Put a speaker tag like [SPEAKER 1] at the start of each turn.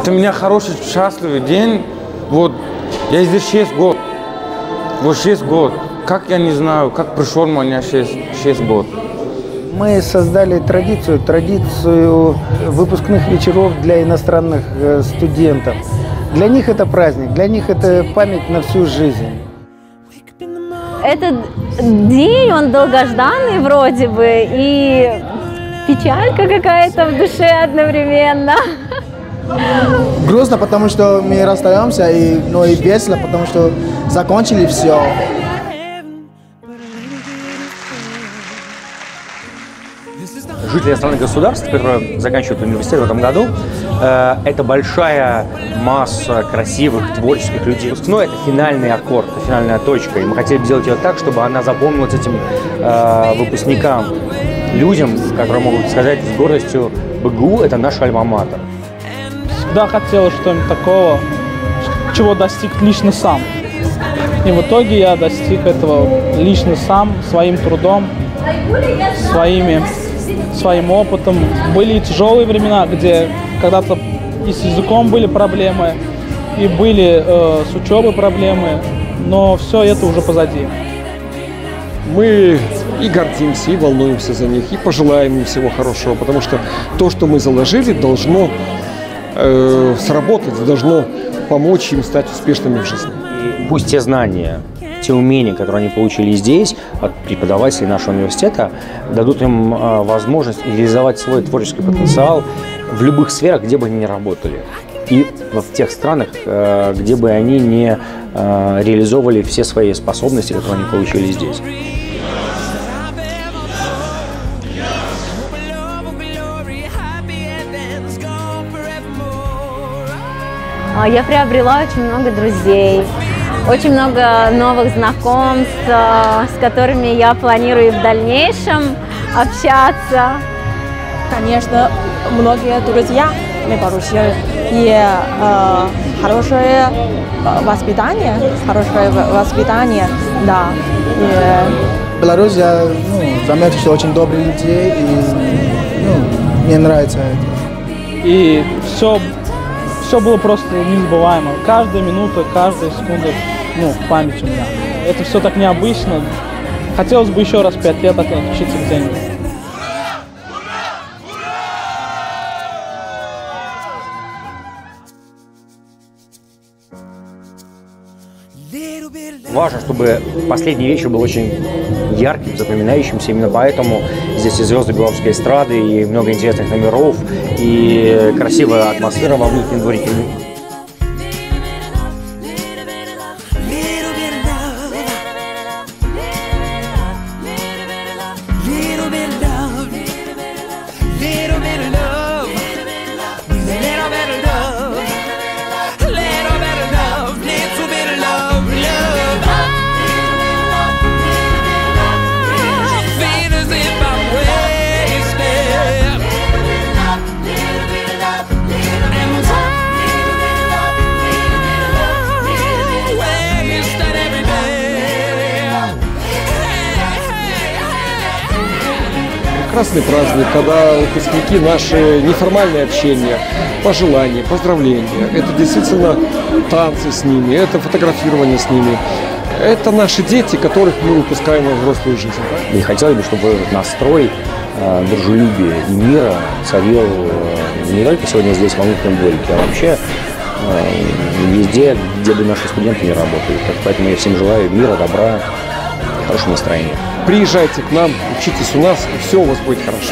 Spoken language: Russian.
[SPEAKER 1] Это у меня хороший, счастливый день. Вот, я здесь 6 год. Вот 6 год. Как я не знаю, как пришел у меня 6 год.
[SPEAKER 2] Мы создали традицию выпускных вечеров для иностранных студентов. Для них это праздник, для них это память на всю жизнь.
[SPEAKER 3] Этот день, он долгожданный вроде бы, и печалька какая-то в душе одновременно.
[SPEAKER 4] Грустно, потому что мы расстаемся, но и весело, потому что закончили все.
[SPEAKER 5] Жители иностранных государств, которые заканчивают университет в этом году, это большая масса красивых, творческих людей. Выпускной – это финальный аккорд, это финальная точка. И мы хотели сделать ее так, чтобы она запомнилась этим выпускникам, людям, которые могут сказать с гордостью: БГУ – это наш альма-матер.
[SPEAKER 6] Всегда хотелось что-нибудь такого, чего достиг лично сам. И в итоге я достиг этого лично сам, своим трудом, своим опытом. Были и тяжелые времена, где когда-то и с языком были проблемы, и были с учебой проблемы, но все это уже позади.
[SPEAKER 7] Мы и гордимся, и волнуемся за них, и пожелаем им всего хорошего, потому что то, что мы заложили, должно сработать, должно помочь им стать успешными в жизни.
[SPEAKER 5] И пусть те знания, те умения, которые они получили здесь от преподавателей нашего университета, дадут им возможность реализовать свой творческий потенциал в любых сферах, где бы они ни работали. И в тех странах, где бы они не реализовывали все свои способности, которые они получили здесь.
[SPEAKER 3] Я приобрела очень много друзей, очень много новых знакомств, с которыми я планирую в дальнейшем общаться.
[SPEAKER 8] Конечно, многие друзья мы получили и хорошее воспитание, да.
[SPEAKER 4] В Беларуси я заметил, что очень добрые людей, и мне нравится это.
[SPEAKER 6] И все было просто незабываемо. Каждая минута, каждая секунда в памяти у меня. Это все так необычно. Хотелось бы еще раз 5 лет отучиться где-нибудь.
[SPEAKER 5] Важно, чтобы последний вечер был очень ярким, запоминающимся. Именно поэтому здесь и звезды белорусской эстрады, и много интересных номеров, и красивая атмосфера во внутреннем дворике.
[SPEAKER 7] Прекрасный праздник, когда выпускники наши, неформальное общение, пожелания, поздравления. Это действительно танцы с ними, это фотографирование с ними. Это наши дети, которых мы выпускаем во взрослую жизнь.
[SPEAKER 5] И хотелось бы, чтобы этот настрой дружелюбия и мира царил не только сегодня здесь, во внутреннем дворике, а вообще везде, где бы наши студенты не работали. Поэтому я всем желаю мира, добра, хорошего настроения.
[SPEAKER 7] Приезжайте к нам, учитесь у нас, и все у вас будет хорошо.